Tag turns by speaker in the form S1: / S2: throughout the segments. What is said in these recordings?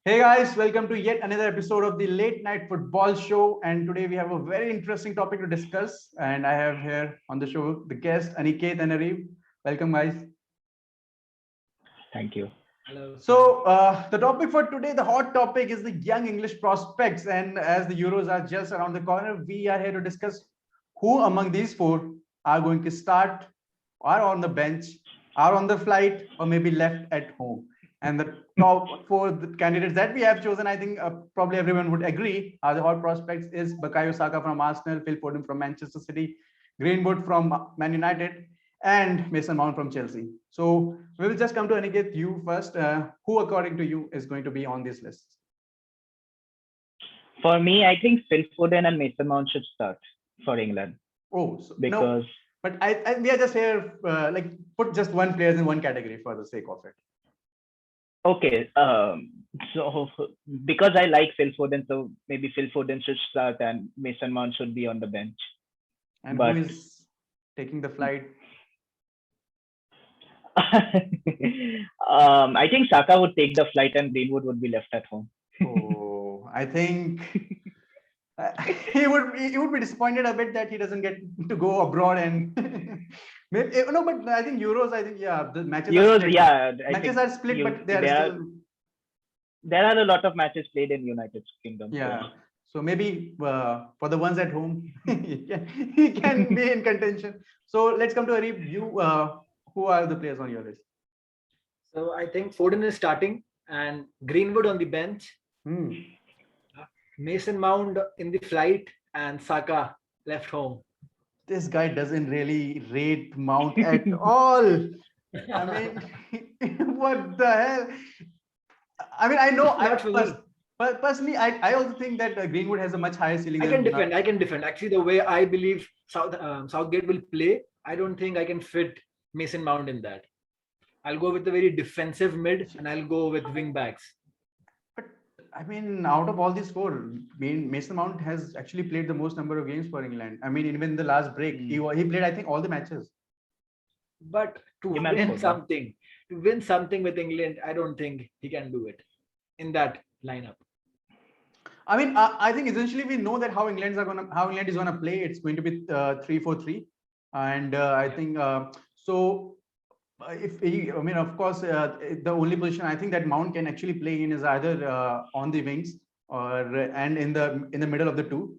S1: Hey guys, welcome to yet another episode of the Late Night Football Show. And today we have a very interesting topic to discuss. And I have here on the show the guest Aniket and Arif. Welcome, guys.
S2: Thank you.
S3: Hello.
S1: The topic for today, the hot topic is the young English prospects. And as the Euros are just around the corner, we are here to discuss who among these four are going to start, are on the bench, are on the flight, or maybe left at home. And the top four candidates that we have chosen, I think probably everyone would agree, are the hot prospects is Bukayo Saka from Arsenal, Phil Foden from Manchester City, Greenwood from Man United, and Mason Mount from Chelsea. So we will just come to Aniket, you first. Who, according to you, is going to be on this list?
S2: For me, I think Phil Foden and Mason Mount should start for England
S1: Oh, so,
S2: because
S1: no, but we are just here, put just one player in one category for the sake of it.
S2: okay, so because I like Phil Foden, so maybe Phil Foden should start and Mason Mount should be on the bench.
S1: And
S2: But
S1: who is taking the flight?
S2: I think Saka would take the flight and Greenwood would be left at home.
S1: Oh, I think he would be disappointed a bit that he doesn't get to go abroad and maybe no, but I think Euros. I think the matches are
S2: Euros,
S1: split.
S2: yeah, I
S1: Matches
S2: think
S1: are split, but they are
S2: there
S1: still
S2: are a lot of matches played in United Kingdom.
S1: yeah. So maybe for the ones at home, he can be in contention. So let's come to Arif. You, who are the players on your list?
S3: So I think Foden is starting and Greenwood on the bench,
S1: Hmm.
S3: Mason Mount in the flight, and Saka left home.
S1: This guy doesn't really rate Mount at all. I mean, what the hell? I mean, I know.
S3: Not for me.
S1: Personally, I also think that Greenwood has a much higher ceiling
S3: I
S1: than
S3: can defend. I can defend. Actually, the way I believe Southgate will play, I don't think I can fit Mason Mount in that. I'll go with a very defensive mid, and I'll go with wing backs.
S1: But I mean, out of all these four, Mason Mount has actually played the most number of games for England. I mean, even the last break, he played, I think, all the matches.
S3: But to
S2: He might
S3: win
S2: score, yeah.
S3: something with England, I don't think he can do it in that lineup.
S1: I mean, I think essentially we know that how England is gonna play. It's going to be 3-4-3, and I
S3: Yeah.
S1: think so. If he, I mean, of course, the only position I think that Mount can actually play in is either on the wings or and in the middle of the two.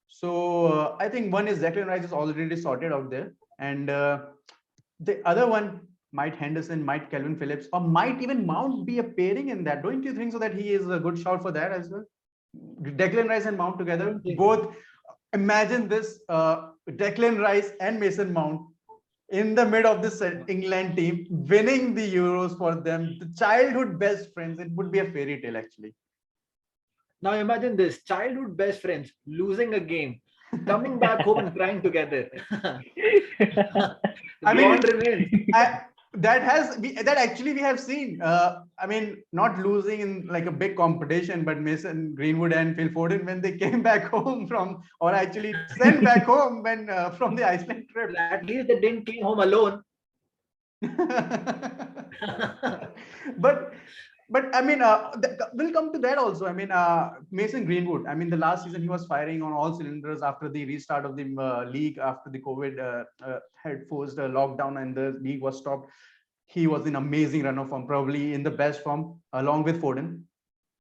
S1: So I think one is Declan Rice is already sorted out there, and the other one might Henderson, might Calvin Phillips, or might even Mount be a pairing in that. Don't you think so that he is a good shout for that as well? Declan Rice and Mount
S3: I
S1: together,
S3: don't think so.
S1: both. Imagine this: Declan Rice and Mason Mount in the mid of this England team, winning the Euros for them, the childhood best friends. It would be a fairy tale, actually.
S3: Now imagine this: childhood best friends losing a game, coming back home and crying together. The
S1: I mean,
S3: bond remains.
S1: that actually we have seen. I mean, not losing in like a big competition, but Mason Greenwood and Phil Foden when they came back home from, or actually sent back home when from the Iceland trip.
S3: Well, at least they didn't came home alone.
S1: but I mean, we'll come to that also. I mean, Mason Greenwood. I mean, the last season he was firing on all cylinders after the restart of the league after the COVID had forced a lockdown and the league was stopped. He was in amazing run of form, probably in the best form, along with Foden.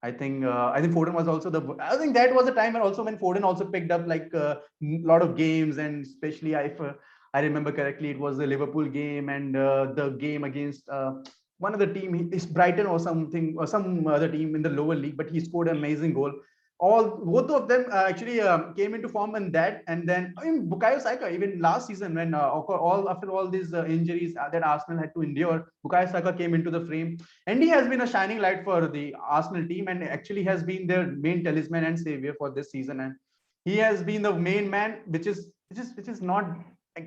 S1: I think Foden was also the. I think that was a time when also when Foden also picked up like a lot of games, and especially if I remember correctly, it was the Liverpool game and the game against one of the team, is Brighton or something or some other team in the lower league. But he scored an amazing goal. All both of them actually came into form in that, and then I mean Bukayo Saka even last season when after all these injuries that Arsenal had to endure, Bukayo Saka came into the frame, and he has been a shining light for the Arsenal team, and actually has been their main talisman and savior for this season, and he has been the main man, which is not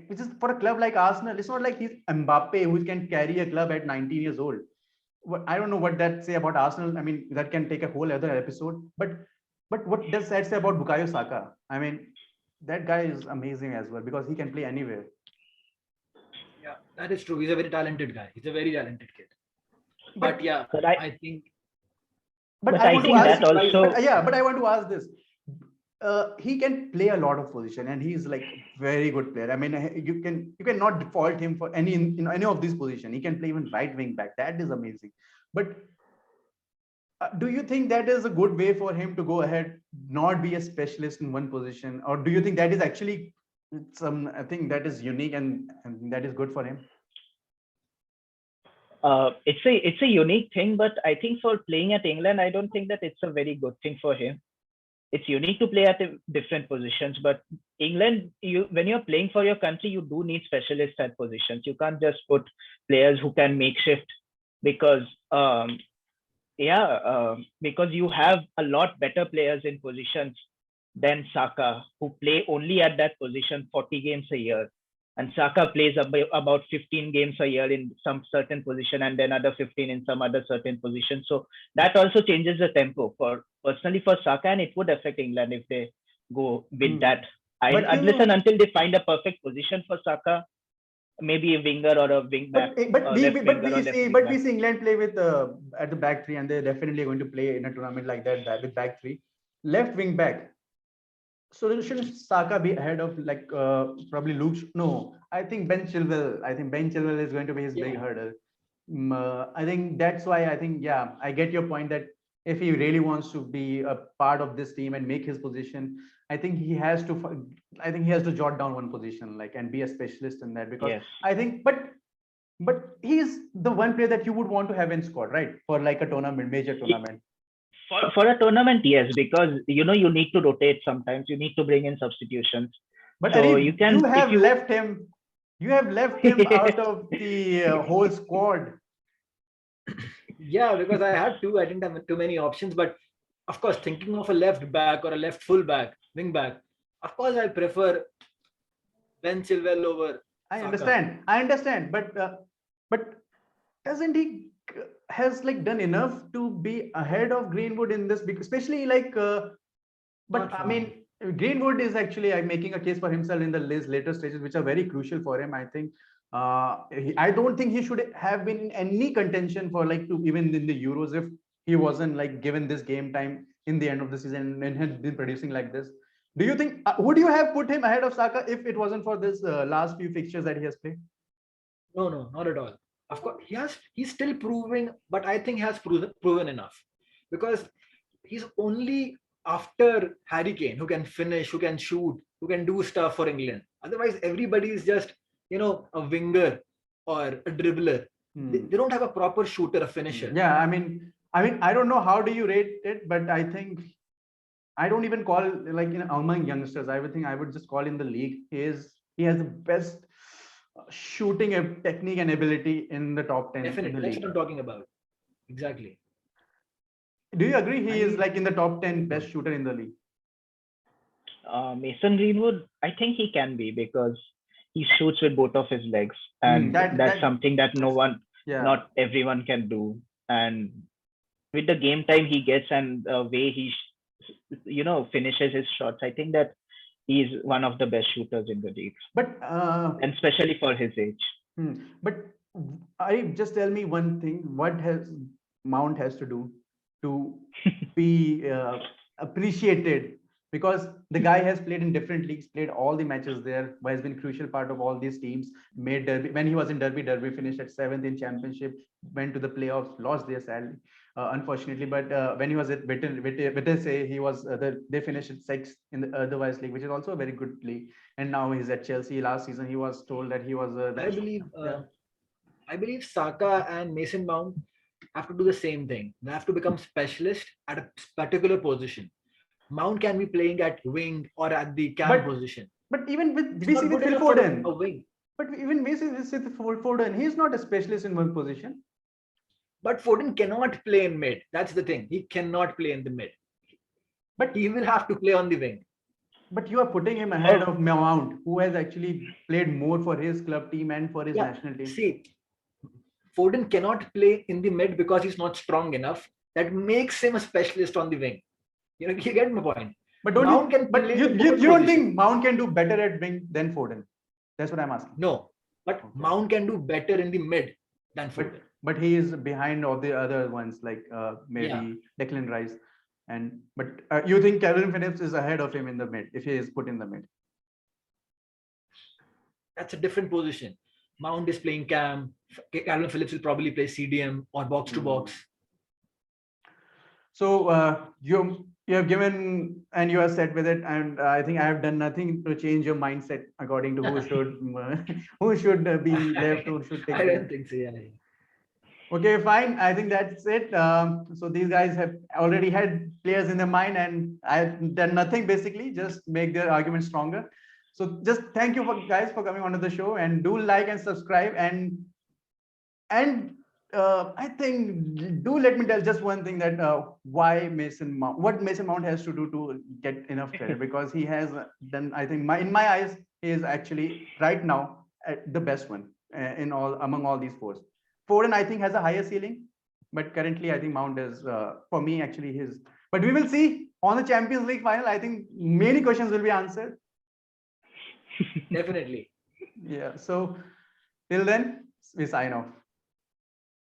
S1: which is for a club like Arsenal. It's not like he's Mbappe who can carry a club at 19 years old. I don't know what that say about Arsenal. I mean, that can take a whole other episode. But what does that say about Bukayo Saka? I mean, that guy is amazing as well because he can play anywhere.
S3: Yeah, that is true. He's a very talented guy. He's a very talented kid.
S1: But
S3: But yeah,
S2: But I
S3: I think
S1: But
S2: But
S1: I
S2: I
S1: want to
S2: think
S1: ask,
S2: that also,
S1: but I want to ask this. He can play a lot of position, and he's like very good player. I mean, you cannot default him for any in any of these position. He can play even right wing back. That is amazing. But do you think that is a good way for him to go ahead, not be a specialist in one position, or do you think that is actually some I think that is unique and that is good for him?
S2: it's a unique thing, but I think for playing at England, I don't think that it's a very good thing for him. It's unique to play at different positions, but England, when you're playing for your country, you do need specialists at positions. You can't just put players who can make shift because because you have a lot better players in positions than Saka, who play only at that position 40 games a year. And Saka plays about 15 games a year in some certain position and then other 15 in some other certain position. So that also changes the tempo for personally for Saka, and it would affect England if they go with that. Unless and until they find a perfect position for Saka, maybe a winger or a wing back,
S1: but we see England play with at the back three, and they're definitely going to play in a tournament like that with back three, left wing back. So shouldn't Saka be ahead of like probably Luke? No, I think Ben Chilwell. I think Ben Chilwell is going to be his big hurdle. I think that's why I think I get your point that if he really wants to be a part of this team and make his position, I think he has to. I think he has to jot down one position like and be a specialist in that because I think, but he's the one player that you would want to have in squad, right? For like a tournament, major tournament.
S2: For a tournament, yes, because you need to rotate sometimes. You need to bring in substitutions.
S1: But so Arif, you have left him. You have left him out of the whole squad.
S3: Yeah, because I had two. I didn't have too many options. But of course, thinking of a left back or a left full back, wing back, of course, I prefer Ben Chilwell over Saka.
S1: I understand. But doesn't he has like done enough to be ahead of Greenwood in this? Especially like, but I mean, Greenwood is actually making a case for himself in the later stages, which are very crucial for him. I think. I don't think he should have been in any contention for like to even in the Euros if he wasn't like given this game time in the end of the season and had been producing like this. Do you think would you have put him ahead of Saka if it wasn't for this last few fixtures that he has played?
S3: No, not at all. Of course, he's still proving, but I think he has proven enough because he's only after Harry Kane who can finish, who can shoot, who can do stuff for England. Otherwise, everybody is just a winger or a dribbler. They don't have a proper shooter, a finisher.
S1: Yeah, I mean, I don't know how do you rate it, but I think I don't even call like among youngsters. I would think I would just call in the league. He has the best shooting technique and ability in the top 10.
S3: Definitely, that's what I'm talking about. Exactly.
S1: Do you agree he is like in the top 10 best shooter in the league?
S2: Mason Greenwood, I think he can be because he shoots with both of his legs, and that's something that not everyone can do. And with the game time he gets and the way he finishes his shots, I think that he's one of the best shooters in the league.
S1: But
S2: and especially for his age.
S1: But I just tell me one thing: what has Mount has to do to be appreciated? Because the guy has played in different leagues, played all the matches there, has been a crucial part of all these teams. Made Derby when he was in Derby finished at 7th in Championship, went to the playoffs, lost their sadly, unfortunately. But when he was at Vitesse, he was they finished at 6th in the otherwise league, which is also a very good league. And now he's at Chelsea. Last season, he was told that he was.
S3: I believe Saka and Mason Mount have to do the same thing. They have to become specialists at a particular position. Mount can be playing at wing or at the cam position.
S1: But even with Phil Foden, a wing. But even with Foden, he's not a specialist in one position.
S3: But Foden cannot play in mid. That's the thing. He cannot play in the mid. But he will have to play on the wing.
S1: But you are putting him ahead of Mount, who has actually played more for his club team and for his national team.
S3: See, Foden cannot play in the mid because he's not strong enough. That makes him a specialist on the wing. You get my point.
S1: But you don't think Mount can do better at wing than Foden? That's what I'm asking.
S3: No, but Mount can do better in the mid than Foden.
S1: but he is behind all the other ones like maybe
S3: Yeah.
S1: Declan Rice. But you think Calvin Phillips is ahead of him in the mid if he is put in the mid?
S3: That's a different position. Mount is playing cam. Calvin Phillips will probably play CDM or box to box.
S1: So you have given and you are set with it, and I think I have done nothing to change your mindset according to who should who should be left, who should take.
S3: I don't think so. Yeah.
S1: Okay, fine. I think that's it. So these guys have already had players in their mind, and I've done nothing basically, just make their argument stronger. So just thank you for guys for coming onto the show, and do like and subscribe, and I think do let me tell just one thing that why Mason Mount, what Mason Mount has to do to get enough credit, because he has done, I think in my eyes, he is actually right now the best one in all among all these fours. Foden, I think, has a higher ceiling, but currently I think Mount is for me actually his. But we will see on the Champions League final. I think many questions will be answered.
S3: Definitely.
S1: Yeah. So till then, we sign off.